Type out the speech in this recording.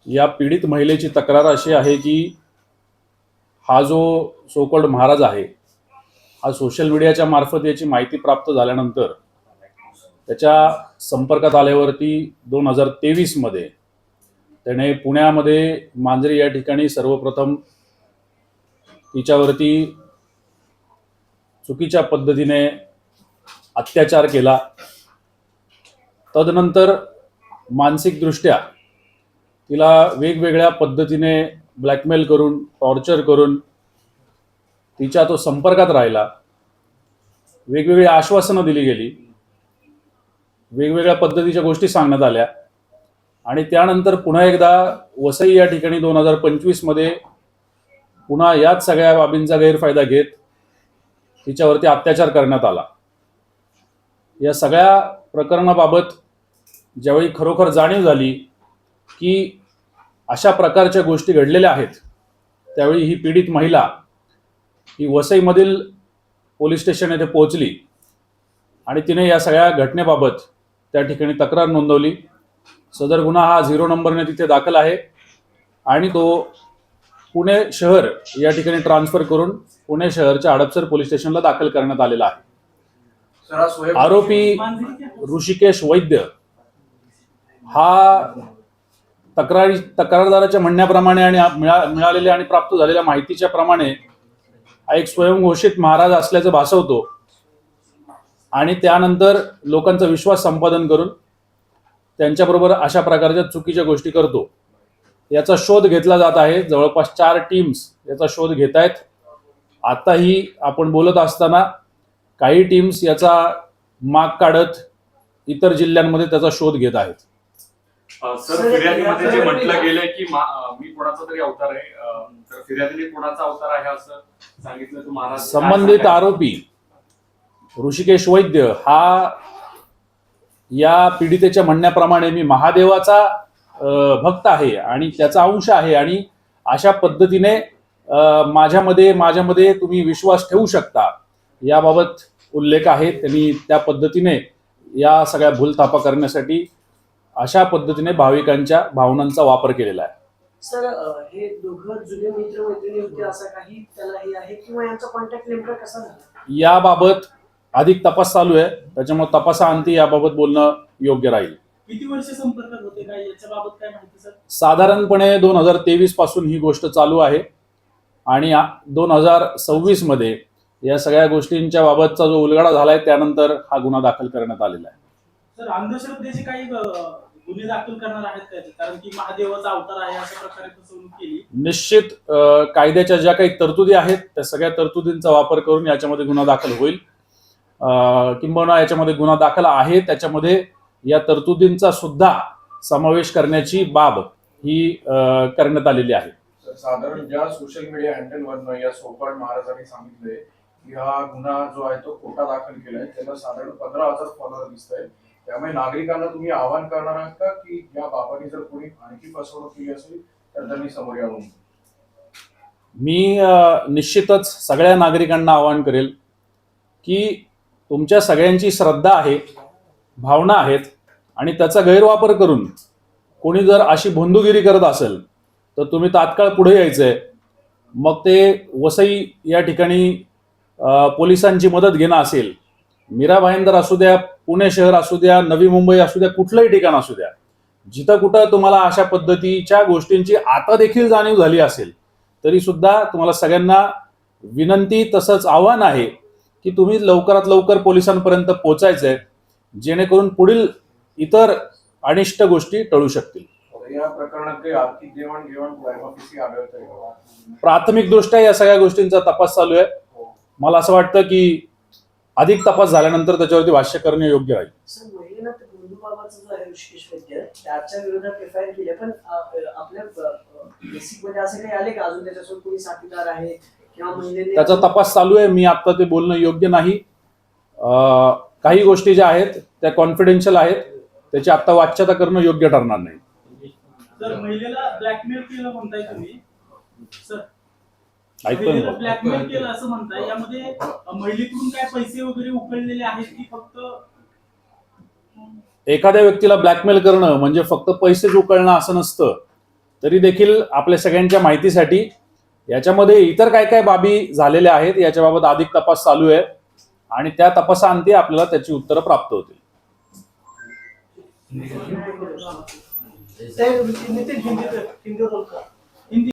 या पीडित महिलेची तक्रार अशी आहे की हा जो सोकॉल्ड महाराज आहे हा सोशल मीडियाच्या मार्फत याची माहिती प्राप्त झाल्यानंतर त्याच्या संपर्कात आल्यावरती 2023 मध्ये त्याने पुण्यामध्ये मांजरी या ठिकाणी सर्वप्रथम तिच्यावरती चुकीच्या पद्धतीने अत्याचार केला। तदनंतर मानसिकदृष्ट्या तिला वेगवेगळ्या पद्धतीने ब्लॅकमेल करून टॉर्चर करून तिच्या तो संपर्कात राहिला। वेगवेगळी आश्वासनं दिली गेली, वेगवेगळ्या पद्धतीच्या गोष्टी सांगण्यात आल्या आणि त्यानंतर पुन्हा एकदा वसई या ठिकाणी 2025 मध्ये पुन्हा याच सगळ्या बाबींचा गैरफायदा घेत तिच्यावरती अत्याचार करण्यात आला। या सगळ्या प्रकरणाबाबत ज्यावेळी खरोखर जाणीव झाली की अशा प्रकारच्या गोष्टी घडलेल्या आहेत, त्यावेळी ही पीडित महिला ही वसईमधील पोलीस स्टेशन येथे पोहोचली आणि तिने या सगळ्या घटनेबाबत त्या ठिकाणी तक्रार नोंदवली। सदर गुन्हा हा 0 नंबरने तिथे दाखल आहे आणि तो पुणे शहर या ठिकाणी ट्रान्सफर करून पुणे शहरच्या हडपसर पोलीस स्टेशनला दाखल करण्यात आलेला आहे। आरोपी ऋषिकेश वैद्य हा तक्रारदाराच्या म्हणण्याप्रमाणे आणि मिळालेल्या आणि प्राप्त झालेल्या माहितीच्या प्रमाणे हा एक स्वयंघोषित महाराज असल्याचं भासवतो आणि त्यानंतर लोकांचा विश्वास संपादन करून त्यांच्याबरोबर अशा प्रकारच्या चुकीच्या गोष्टी करतो। याचा शोध घेतला जात आहे। जवळपास 4 टीम्स याचा शोध घेत आहेत। आताही आपण बोलत असताना काही टीम्स याचा माग काढत इतर जिल्ह्यांमध्ये त्याचा शोध घेत आहेत। सर, फिर्यादीमध्ये जे म्हटलं गेलंय की मी कोणाचा तरी अवतार आहे, तर फिर्यादीने कोणाचा अवतार आहे असं सांगितलं तर महाराज संबंधित आरोपी ऋषिकेश वैद्य हा या पीडितेच्या म्हणण्याप्रमाणे मी महादेवाचा भक्त आहे आणि त्याचा अंश आहे आणि अशा पद्धतीने माझ्यामध्ये तुम्ही विश्वास ठेवू शकता याबाबत उल्लेख आहे। त्यांनी त्या पद्धतीने या सगळ्या भूलथापा करण्यासाठी अशा पद्धतीने भाविकांच्या भावनांचा वापर केलेला आहे। सर, हे दोघं जुने मित्र मैत्रिणी होते असं काही त्याला हे आहे किंवा यांचा कॉन्टॅक्ट नेमका कसा झाला याबाबत अधिक तपास चालू आहे, त्याच्यामुळे तपासाअंती याबाबत बोलणं योग्य राहील। किती वर्ष संपर्कात होते काय याच्याबाबत काय माहिती सर? साधारणपणे 2023 पासून ही गोष्ट चालू आहे आणि 2026 मध्ये या सगळ्या गोष्टींच्या बाबतचा जो उलगडा झालाय त्यानंतर हा गुन्हा दाखल करण्यात आलेला आहे। सर, अंधश्रद्धेचे काही गुन्हे दाखल करणार आहेत का? कारण की महादेवाचा अवतार आहे अशा प्रकारे फसवणूक केली। निश्चित कायद्याच्या ज्या काही तरतुदी आहेत त्या सगळ्या तरतुदींचा वापर करून याच्यामध्ये गुन्हा दाखल होईल। किंबहुना याच्यामध्ये गुन्हा दाखल आहे त्याच्यामध्ये या तरतुदींचा सुद्धा समावेश करण्याची बाब ही करण्यात आलेली आहे। साधारण ज्या सोशल मीडिया हँडलवरनं या सोकॉल्ड महाराजांनी सांगितलंय की हा गुन्हा जो आहे तो खोटा दाखल केलाय, त्याला साधारण 15,000 फॉलोअर दिसत आहेत। त्यामुळे नागरिकांना तुम्ही आवाहन करणार आहात का की या बाबांनी जर कोणी आणखी फसवणूक केली असेल तर त्यांनी समोर यावं? मी निश्चितच सगळ्या नागरिकांना आवाहन करेल की तुमच्या सगळ्यांची श्रद्धा आहे, भावना आहेत आणि त्याचा गैरवापर करून कोणी जर अशी भोंदूगिरी करत असेल तर तुम्ही तात्काळ पुढे यायचंय। मग ते वसई या ठिकाणी पोलिसांची मदत घेणं असेल, मीरा भाईंदर असू द्या, पुणे शहर असू द्या, नवी मुंबई असू द्या, कुठलंही ठिकाण असू द्या, जिथं कुठं तुम्हाला अशा पद्धतीच्या गोष्टींची आता देखील जाणीव झाली असेल तरी सुद्धा तुम्हाला सगळ्यांना विनंती तसंच आव्हान आहे की तुम्ही लवकरात लवकर पोलिसांपर्यंत पोहोचायचंय जेणेकरून पुढील इतर अनिष्ट गोष्टी टळू शकतील। या प्रकरणात काही आर्थिक देवाणघेवाण आढळतंय? प्राथमिकदृष्ट्या या सगळ्या गोष्टींचा तपास चालू आहे। मला असं वाटतं की अधिक तपास झाल्यानंतर त्याच्यावरती भाष्य करणे योग्य राहील। सर, महिलेनं गुंडूबाबाचा जो आहे ऋषिकेश वैद्य त्याच्या विरोधात एफआयआर केली, पण आपल्या बेसिक मध्ये असं काही आले का अजून त्याच्यासोबत कोणी साथीदार आहे किंवा महिलेने? त्याचा तपास चालू आहे। मी आता ते बोलणं योग्य नाही। काही गोष्टी ज्या आहेत त्या कॉन्फिडेन्शियल आहेत, त्याची आता वाच्यता करणं योग्य ठरणार नाही। सर, महिलेला ब्लॅकमेल केलं म्हणताय तुम्ही? सर, ऐकतोय ब्लॅकमेल केलं असं म्हणताय, यामध्ये महिलेकडून काय पैसे वगैरे उकळलेले आहेत की फक्त? एखाद्या व्यक्तीला ब्लॅकमेल करणं म्हणजे फक्त पैसेच उकळणं असं नसतं, तरी देखील आपल्या सगळ्यांच्या माहितीसाठी याच्यामध्ये इतर काय काय बाबी झालेल्या आहेत याच्याबाबत अधिक तपास चालू आहे आणि त्या तपासाअंती आपल्याला त्याची उत्तरं प्राप्त होतील. नितीन हिंदी